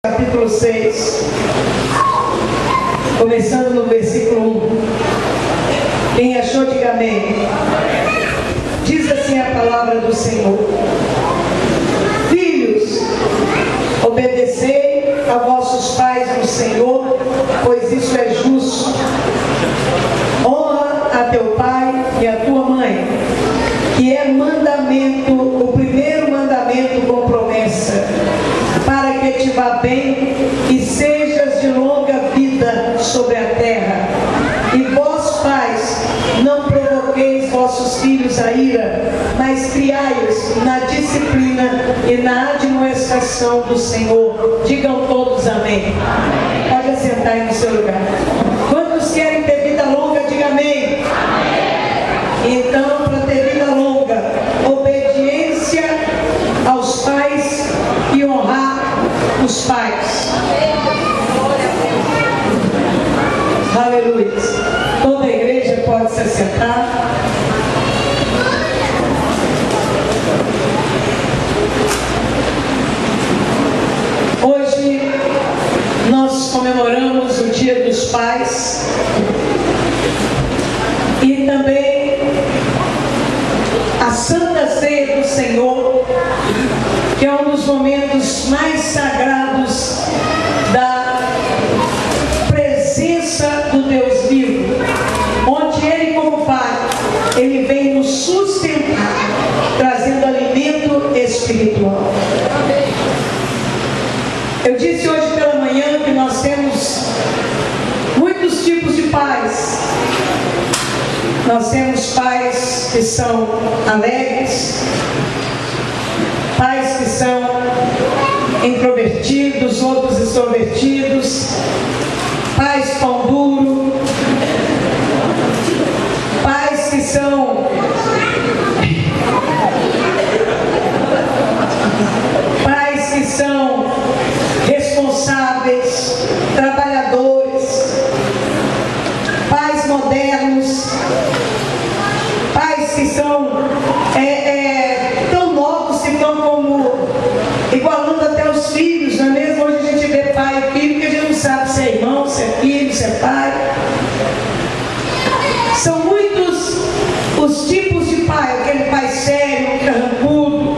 Capítulo 6, começando no versículo 1. Quem achou, diga amém. Diz assim a palavra do Senhor: Filhos, obedecei a vossos pais no Senhor, pois isso é justo. Honra a teu pai e a tua mãe, que é mandamento, o primeiro mandamento com promessa, para que te vá bem e sejas de longa vida sobre a terra. E vós, pais, não provoqueis vossos filhos a ira, mas criai-os na disciplina e na admoestação do Senhor. Digam todos amém. Pode assentar aí no seu lugar. Quantos querem ter vida longa, diga amém. Então, para ter vida longa, obediência aos pais e honrar os pais. Aleluia. Toda a igreja pode se assentar. Hoje nós comemoramos o Dia dos Pais e também a Santa Ceia do Senhor, que é um dos momentos mais sagrados da presença do Deus vivo, onde Ele, como Pai, Ele vem nos sustentar, trazendo alimento espiritual. Eu disse hoje pela manhã que nós temos muitos tipos de pais. Nós temos pais que são alegres, pais que são introvertidos, outros extrovertidos, pais pão duro, pais que são responsáveis, trabalhadores, pais modernos, pais que são tão novos que estão como igualando até os filhos, não é mesmo? Hoje a gente vê pai e filho que a gente não sabe se é irmão, se é filho, se é pai. São muitos os tipos de pai: aquele pai sério, carrancudo,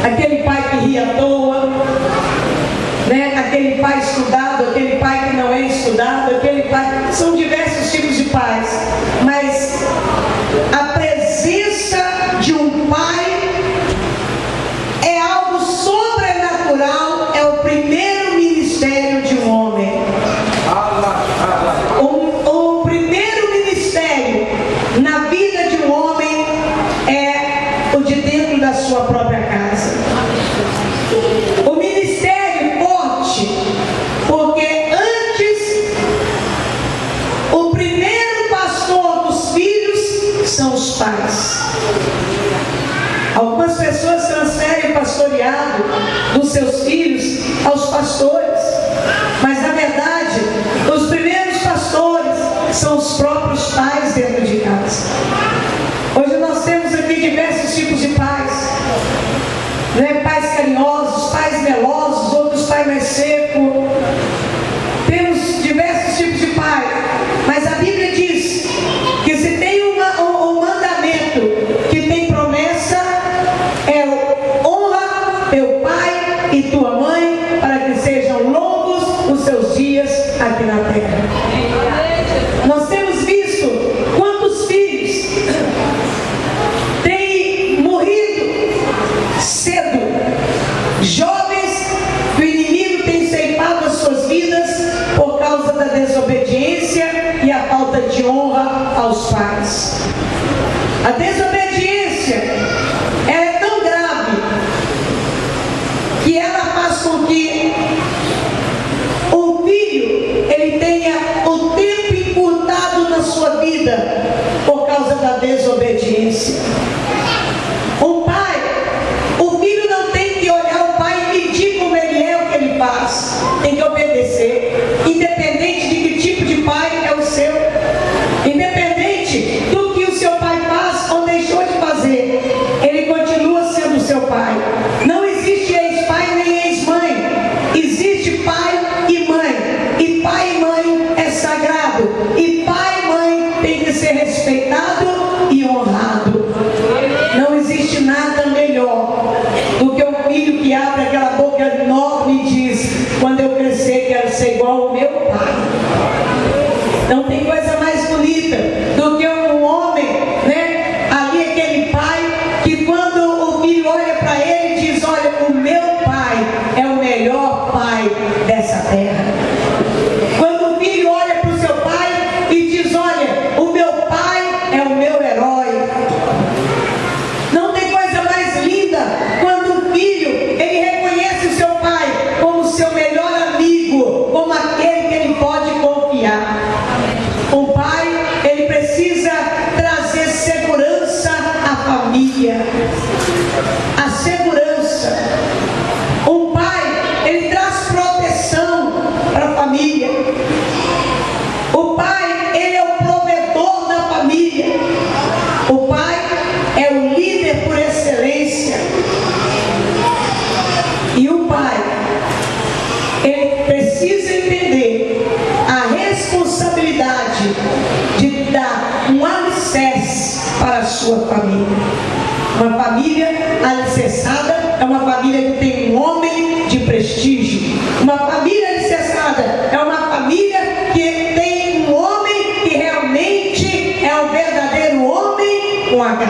aquele pai que ri à toa, né? Aquele pai estudado, aquele pai que não é estudado, aquele pai. São diversos tipos de pais, mas a presença de um pai é algo sobrenatural, é o primeiro ministério de um homem. O primeiro ministério na vida de um homem é o de dentro da sua própria casa. O ministério forte, porque antes o primeiro pastor dos filhos são os pais. Algumas pessoas transferem o pastoreado dos seus filhos aos pastores, mas na verdade os primeiros pastores são os próprios pais dentro de casa. Hoje nós temos aqui diversos tipos de pais, né? Pais carinhosos, pais melosos, outros pais mais secos. Temos diversos tipos de pais, mas a Bíblia diz que se tem um mandamento que tem promessa, é honra teu pai e tua mãe, para que sejam longos os seus dias aqui na terra. Nós temos visto quantos filhos têm morrido cedo, jovens que o inimigo tem ceifado as suas vidas por causa da desobediência e a falta de honra aos pais. A desobediência, ela é tão grave que ela faz com que o filho ele tenha o tempo encurtado na sua vida por causa da desobediência. O pai, o filho não tem que olhar o pai e pedir como ele é, o que ele faz. Tem que obedecer, independente de que tipo de pai é o seu, independente do que o seu pai faz ou deixou de fazer, ele continua sendo seu pai. Não existe ex-pai nem ex-mãe, melhor pai dessa terra. Quando um filho olha para o seu pai e diz: olha, o meu pai é o meu herói. Não tem coisa mais linda quando um filho, ele reconhece o seu pai como seu melhor amigo, como aquele que ele pode confiar. Um pai, ele precisa trazer segurança à família. A segurança. Um pai, ele traz proteção para a família. O pai, ele é o provedor da família. O pai é o líder por excelência. E o pai, ele precisa entender a responsabilidade de dar um alicerce para a sua família. Uma família alicerçada é uma família que tem um homem de prestígio. Uma família alicerçada é uma família que tem um homem que realmente é o verdadeiro homem com H.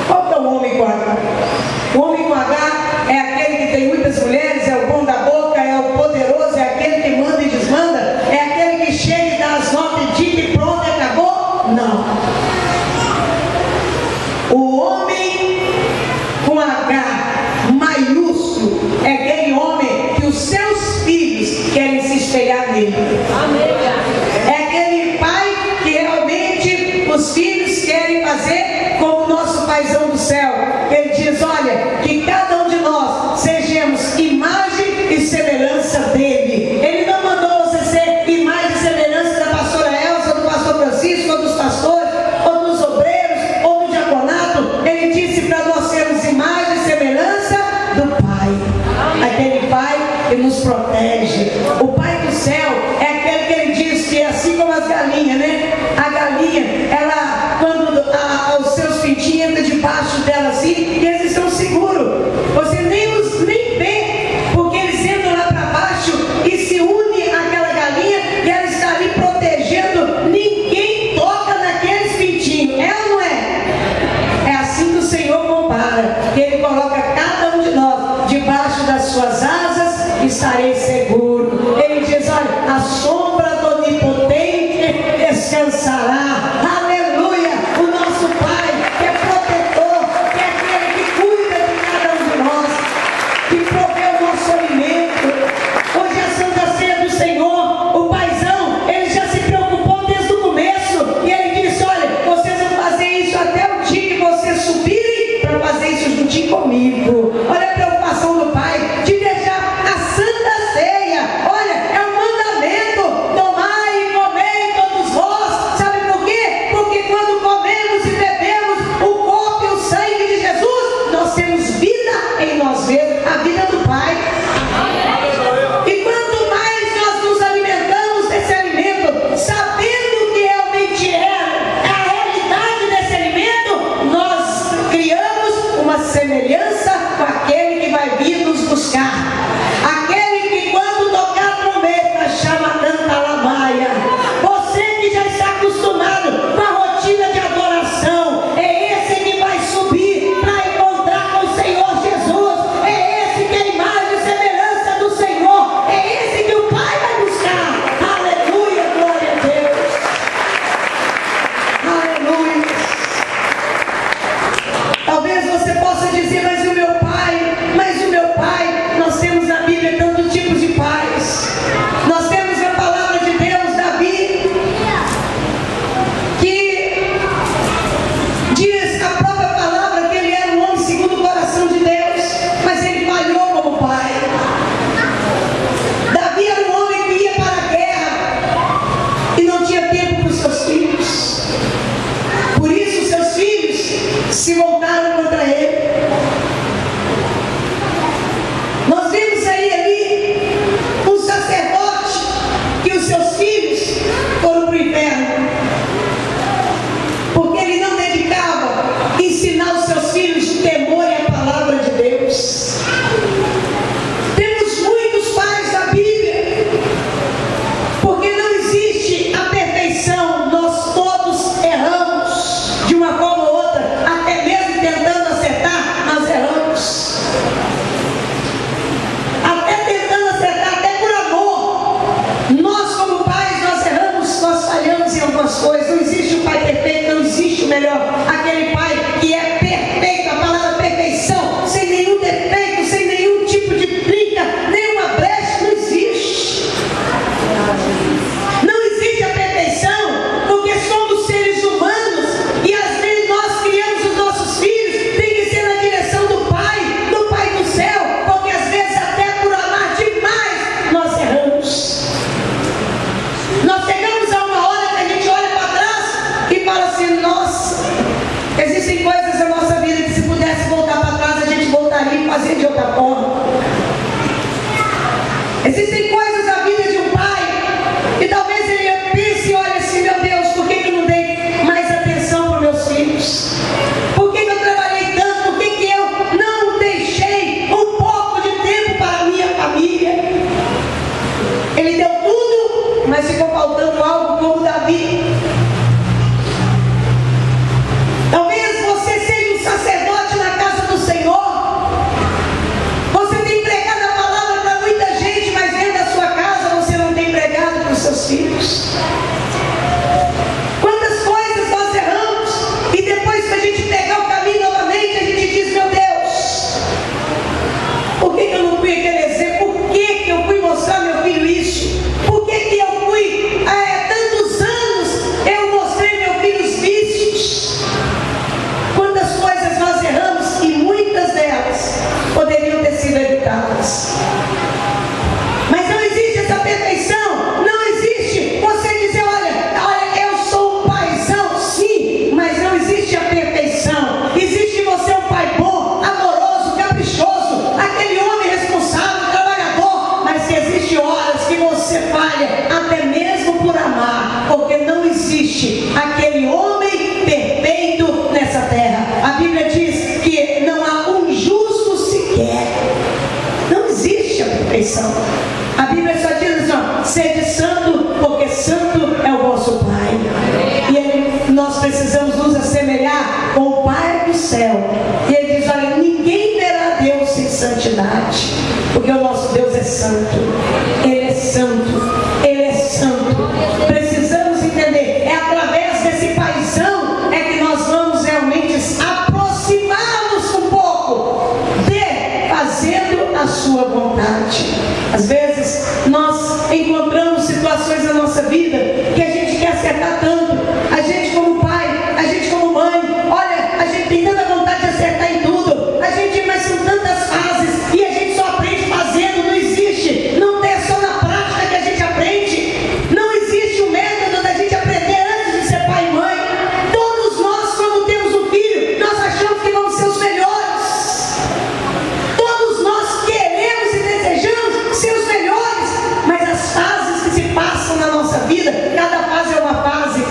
Qual que é o homem com H? O homem com H é aquele que tem muitas mulheres, é o bom da boca, é o poderoso, é aquele que manda e desmanda, é aquele que chega e dá as notas e diz e pronto, acabou? Não. O homem com H maiúsculo é aquele homem que os seus filhos querem se espelhar nele. É aquele pai que realmente os filhos querem fazer como o nosso paizão do céu. Ele diz: olha, que cada um de nós sejamos imagem e semelhança dele. Ele não mandou você ser imagem e semelhança da pastora Elsa, do pastor Francisco, ou dos pastores, ou dos obreiros, ou do diaconato. Ele disse para nós sermos imagem e semelhança do Pai. Aquele Pai que nos protege. O Pai do céu é aquele que ele diz que, assim como as galinhas, né? A galinha, ela, quando os seus pintinhos entram debaixo dela assim, e eles estão seguros. Você nem vê, porque eles entram lá para baixo e se unem àquela galinha, e ela está ali protegendo. Ninguém toca naqueles pintinhos. É ou não é? É assim que o Senhor compara. Ele coloca cada um de nós debaixo das suas asas, estarei seguro. Ele diz: olha, a sombra do Onipotente descansará. Aleluia! O nosso Pai, que é protetor, que é aquele que cuida de cada um de nós, que provê o nosso alimento. Hoje é a Santa Ceia do Senhor. O paizão, ele já se preocupou desde o começo, e ele disse: olha, vocês vão fazer isso até o dia que vocês subirem para fazer isso juntinho comigo. Olha a preocupação do Pai de deixar a Santa Ceia. Olha, é um mandamento: tomai e comei todos vós. Sabe por quê? Porque quando comemos e bebemos o corpo e o sangue de Jesus, nós temos vida em nós mesmos, a vida do Pai. E quanto mais nós nos alimentamos desse alimento, sabendo o que realmente é a realidade desse alimento, nós criamos uma semelhança com aquele que vai vir nos buscar. Aquele que, quando tocar a trombeta, chama Canta Lamaia. Você que já está acostumado com a rotina de adoração, é esse que vai subir para encontrar com o Senhor Jesus. É esse que é a imagem e semelhança do Senhor. É esse que o Pai vai buscar. Aleluia, glória a Deus. Aleluia. Talvez você possa dizer: mas o meu pai, nós temos na Bíblia tantos tipos de pais. Nós temos a palavra de Deus, Davi, que diz a própria palavra que ele era um homem segundo o coração de Deus, mas ele falhou como pai. Davi era um homem que ia para a guerra e não tinha tempo para os seus filhos. Por isso seus filhos se voltaram contra ele. Nós vimos aí ali ficou faltando algo como Davi. Talvez você seja um sacerdote na casa do Senhor. Você tem pregado a palavra para muita gente, mas dentro da sua casa você não tem pregado para os seus filhos. Quantas coisas nós erramos e depois que a gente pegar o caminho novamente, a gente diz: meu Deus, por que eu não fui aquele exemplo? Por que eu fui mostrar ao meu filho isso? Por que eu fui, tantos anos, eu mostrei meu filho os vícios? Quantas coisas nós erramos e muitas delas poderiam ter sido evitadas. Mas não existe essa perfeição, não existe você dizer: olha, eu sou um paizão, sim, mas não existe a perfeição. Existe você um pai bom, amoroso, caprichoso, aquele homem responsável, trabalhador, mas que existe horas que você falha, até mesmo por amar, porque não existe aquele homem perfeito nessa terra. A Bíblia diz que não há um justo sequer. Não existe a perfeição. A Bíblia só diz assim: sede santo, porque santo é o vosso Pai. E nós precisamos nos assemelhar com o Pai do céu. E ele diz: olha, ninguém verá Deus sem santidade, porque o nosso Deus é santo. Ele é santo. Ele é santo. Precisamos entender, é através desse paizão é que nós vamos realmente aproximar-nos um pouco de fazendo a sua vontade. Às vezes nós encontramos situações na nossa vida que a gente quer acertar tanto. A gente como pai, a gente como mãe, olha, a gente tem tanta vontade de acertar em tudo. A gente, mas são tantas fases e a gente só aprende fazendo. Não existe, não é só na prática que a gente aprende. Não existe um método da gente aprender antes de ser pai e mãe. Todos nós, quando temos um filho, nós achamos que vamos ser os melhores. Todos nós queremos e desejamos ser os melhores, mas as fases que se passam na nossa vida, cada fase é uma fase.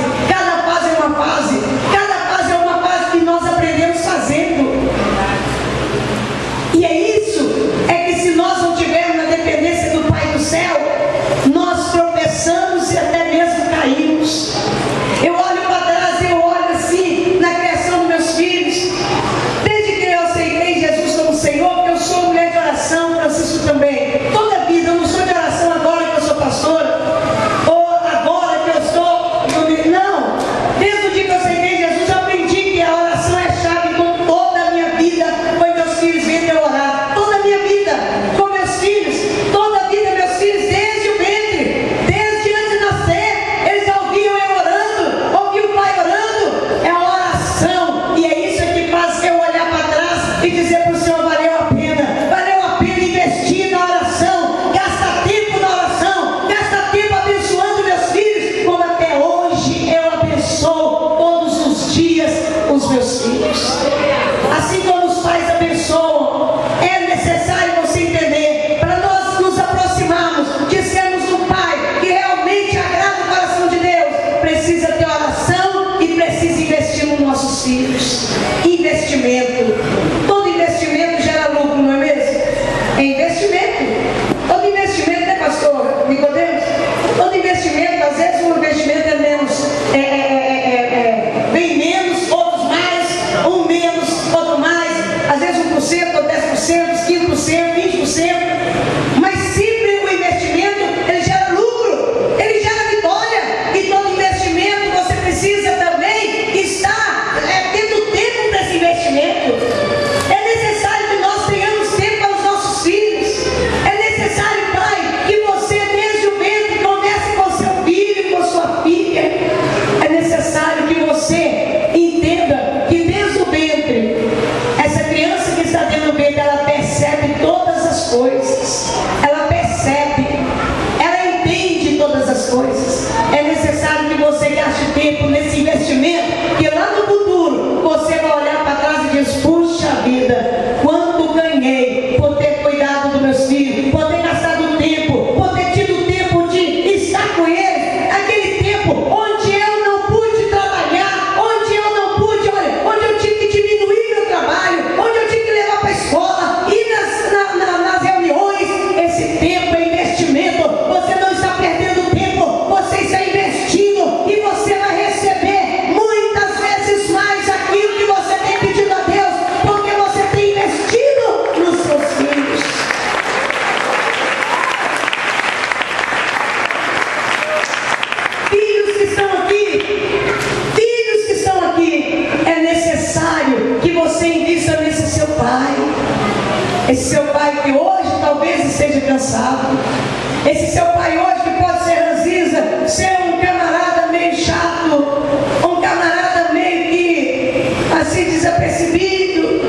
Esse seu pai hoje que pode ser ranzinza, ser um camarada meio chato, um camarada meio que assim desapercebido,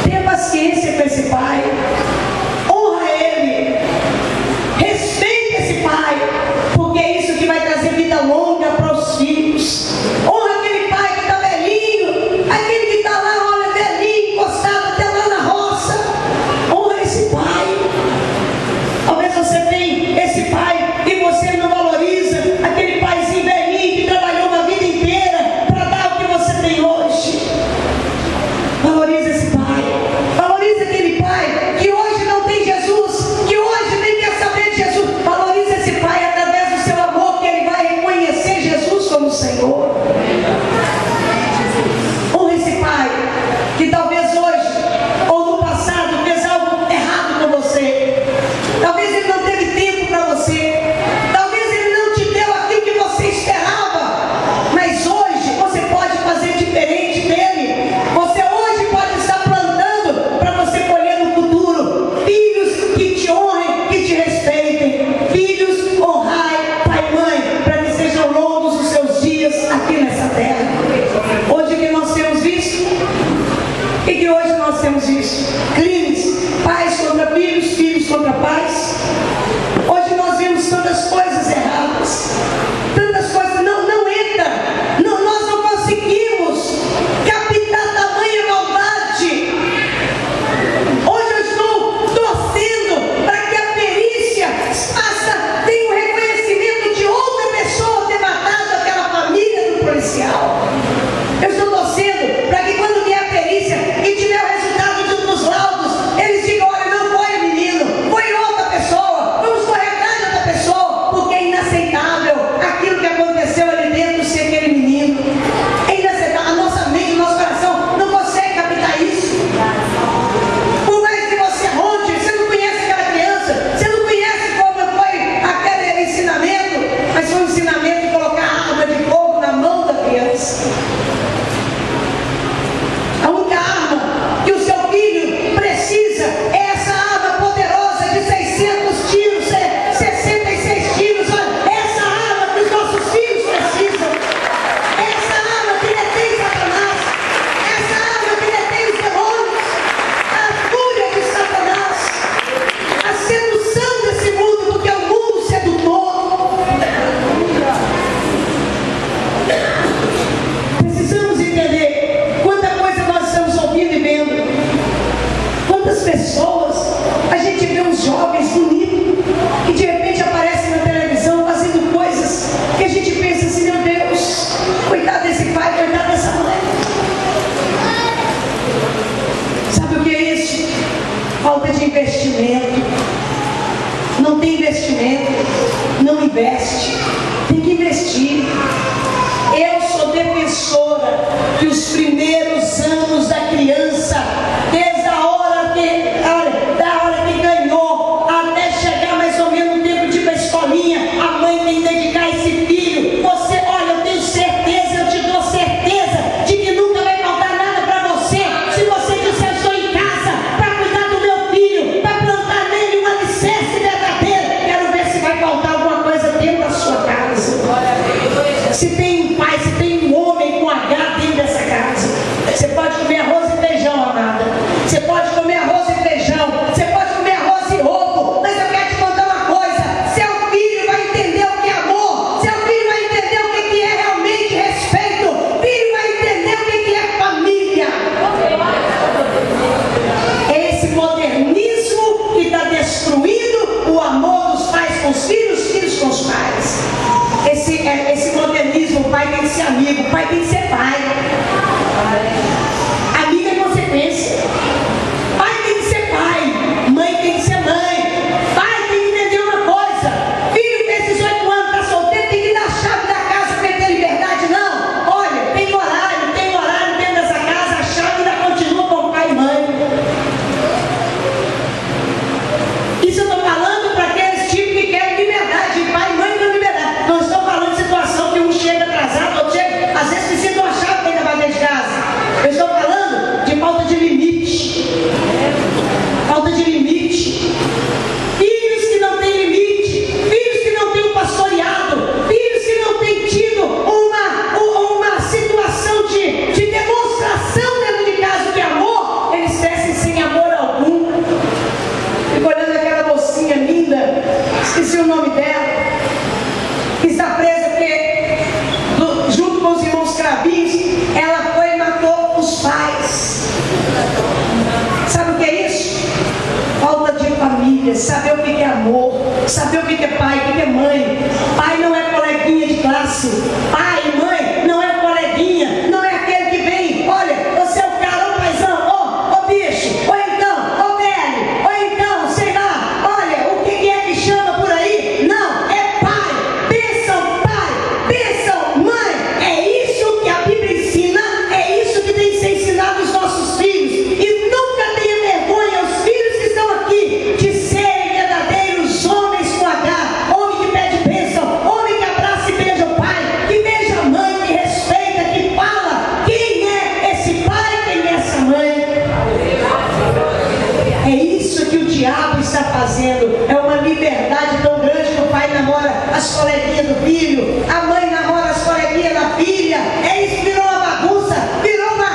tenha paciência com esse pai, honra ele, respeite esse pai, porque é isso que vai trazer vida longa para os filhos. Honra aquele pai que está velhinho, aquele que está lá, olha, velhinho, encostado até lá na roça. Honra esse pai. Talvez você tenha esse pai e você não valoriza aquele paizinho velhinho que trabalhou uma vida inteira para dar o que você tem hoje. Valoriza esse pai. Valoriza aquele pai que hoje não tem Jesus, que hoje nem quer saber de Jesus. Valoriza esse pai através do seu amor, que ele vai reconhecer Jesus como Senhor. Honra esse pai que talvez hoje ou no passado fez algo errado com você. Talvez ele não teve tempo para você. Talvez ele não te deu aquilo que você esperava. Mas hoje você pode fazer diferente dele. Você hoje pode estar plantando para você colher no futuro filhos que te honrem, que te respeitem. Filhos, honrai pai e mãe, para que sejam longos os seus dias aqui nessa terra. Hoje que nós temos visto, o que hoje nós temos visto? Crimes, pais contra filhos, filhos contra pais. Hoje nós vemos tantas coisas erradas, tantas coisas, não entra, nós não conseguimos captar tamanha maldade. Hoje eu estou torcendo para que a perícia tenha um reconhecimento de outra pessoa ter matado aquela família do policial. Eu estou torcendo para que quando vier a perícia e tiver o resultado de um dos laudos, eles digam: olha, não foi o menino, foi outra pessoa, vamos correr atrás de outra pessoa, porque é inaceitável aquilo que aconteceu ali dentro ser aquele menino. É inaceitável, a nossa mente, o nosso coração não consegue captar isso. Por mais que você ronde, você não conhece aquela criança, você não conhece como foi aquele ensinamento, mas foi um ensinamento de colocar arma de fogo na mão da criança. A única arma que o seu filho precisa é essa arma poderosa de 600 tiros, 66 tiros. Essa arma que os nossos filhos precisam. Essa arma que detém Satanás. Essa arma que detém os demônios. A fúria de Satanás. A sedução desse mundo, porque é um mundo sedutor. Precisamos entender quanta coisa nós estamos ouvindo e vendo. Quantas pessoas a gente vê, uns jovens bonitos que de repente aparecem na televisão fazendo coisas que a gente pensa assim: meu Deus, coitado desse pai, coitado dessa mãe. Sabe o que é isso? Falta de investimento. Não tem investimento, não investe. Tem que investir. Eu sou defensora que os primeiros anos da criança, desde a hora que ganhou até chegar mais ou menos no tempo de ir para a escolinha, a mãe tem que dedicar esse filho. Você, olha, eu tenho certeza, eu te dou certeza de que nunca vai faltar nada para você, se você disser: estou em casa para cuidar do meu filho, para plantar nele um alicerce verdadeiro. Quero ver se vai faltar alguma coisa dentro da sua casa. Se tem um pai, se tem um homem com H dentro dessa casa, você pode comer arroz e feijão, amada. Você pode comer arroz e feijão. Você pode comer arroz e ovo. Mas eu quero te contar uma coisa: seu filho vai entender o que é amor. Seu filho vai entender o que é realmente respeito. Filho vai entender o que é família. É esse modernismo que está destruindo o amor dos pais com os filhos com os pais. Esse modernismo, o pai tem que ser amigo, o pai tem que ser pai. Amigo é consequência. Pai tem que ser pai, mãe tem que ser mãe. Pai tem que entender uma coisa: filho com esses 8 anos, está solteiro, tem que dar a chave da casa para ele ter liberdade. Não, olha, tem horário dentro dessa casa, a chave ainda continua com pai e mãe. Isso eu estou falando para aqueles tipos que querem liberdade. Pai e mãe não liberdade. Não estou falando de situação que um chega atrasado, outro chega, às vezes precisa esqueci o nome dela, que está presa porque, junto com os irmãos cravinhos, ela foi e matou os pais. Sabe o que é isso? Falta de família, saber o que é amor, saber o que é pai, o que é mãe. Pai não é coleguinha de classe, pai e mãe não é coleguinha, não é aquele que vem, olha, você é o cara, o paizão, ô bicho, ou então, ô velho, ou então, sei lá, olha, o que é que chama por aí? Não, é pai, bênção, mãe. É isso que a Bíblia ensina, é isso que tem que ser ensinado aos nossos filhos. E nunca tenha vergonha aos filhos que estão aqui de serem verdadeiros homens com H, homem que pede bênção, homem que abraça e beija o pai, que beija a mãe, que respeita, que fala quem é esse pai, quem é essa mãe. É isso que o diabo está fazendo. É uma liberdade tão grande que o pai namora as coleguinhas do filho, a mãe namora as coleguinhas da filha. É isso, virou uma bagunça, virou uma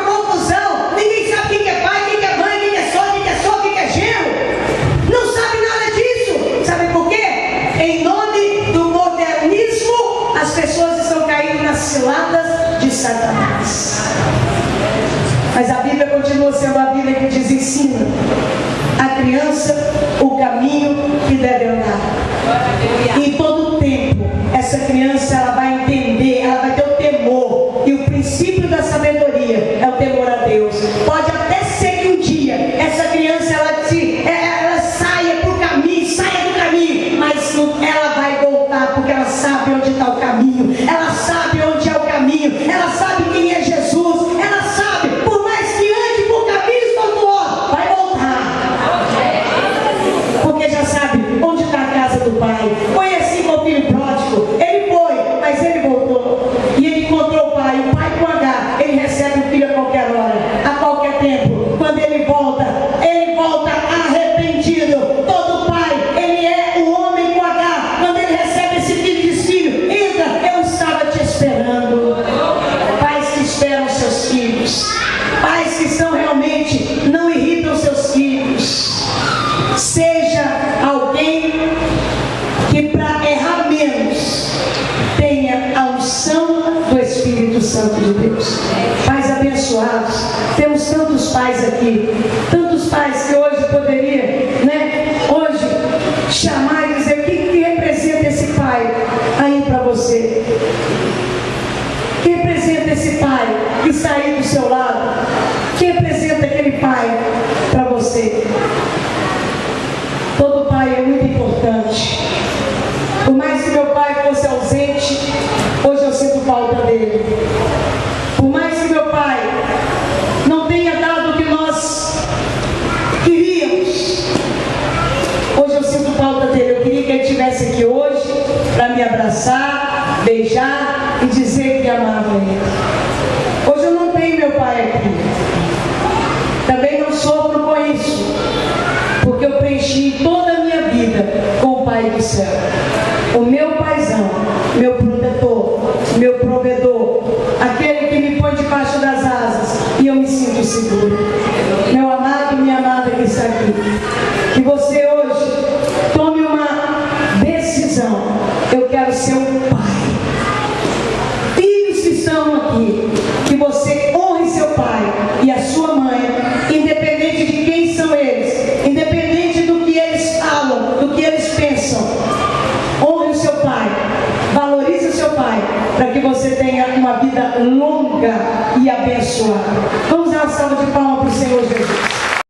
confusão. Ninguém sabe quem é pai, quem é mãe, quem é só, quem é genro. Não sabe nada disso. Sabe por quê? Em nome do modernismo, as pessoas estão caindo nas ciladas de Satanás. Mas a Bíblia continua sendo a Bíblia que diz: ensina a criança o caminho que deve andar. E em todo tempo, essa criança ela vai entender, ela vai ter o temor. E o princípio da sabedoria é o temor a Deus. Pode até ser que um dia essa criança ela saia do caminho, mas ela vai voltar, porque ela sabe onde está o caminho, ela sabe onde é o caminho, ela sabe quem é Jesus, ela sabe, por mais que ande por caminhos tortuosos, vai voltar, porque já sabe onde está a casa do Pai. Foi assim com o filho pródigo, ele foi, mas ele voltou, e ele encontrou o pai com H, ele recebe o filho a qualquer hora, a qualquer tempo. Quando ele volta arrependido. Todo pai, ele é o homem com H. Quando ele recebe esse filho, diz: filho, entra, eu estava te esperando. Pais que esperam seus filhos, pais que estão realmente, não irritam seus filhos. Seja alguém que, para errar menos, tenha a unção do Espírito Santo de Deus. Pais abençoados, temos tantos pais aqui, tantos pais que hoje poderia, hoje chamar e dizer: o que representa esse pai aí para você? O que representa esse pai que está aí do seu lado? O que representa aquele pai para você? Todo pai é muito importante. Por mais que meu pai fosse ausente, hoje eu sinto falta dele. Por mais que meu pai não tenha dado o que nós queríamos, hoje eu sinto falta dele. Eu queria que ele estivesse aqui hoje para me abraçar, beijar e dizer que amava ele. Hoje eu não tenho meu pai aqui. Também não sofro com isso, porque eu preenchi toda a minha vida com o Pai do céu, o meu paizão, meu protetor, meu provedor, aquele que me põe debaixo das asas e eu me sinto seguro. Meu amado, minha amada que está aqui, que você hoje tome uma decisão. Eu quero ser um pai. Filhos que estão aqui, que você honre seu pai e a sua mãe, independente de quem são eles, independente do que eles falam, do que eles pensam. Honre o seu pai, valorize o seu pai, para que você tenha uma vida longa e abençoada. Vamos dar uma salva de palmas para o Senhor Jesus.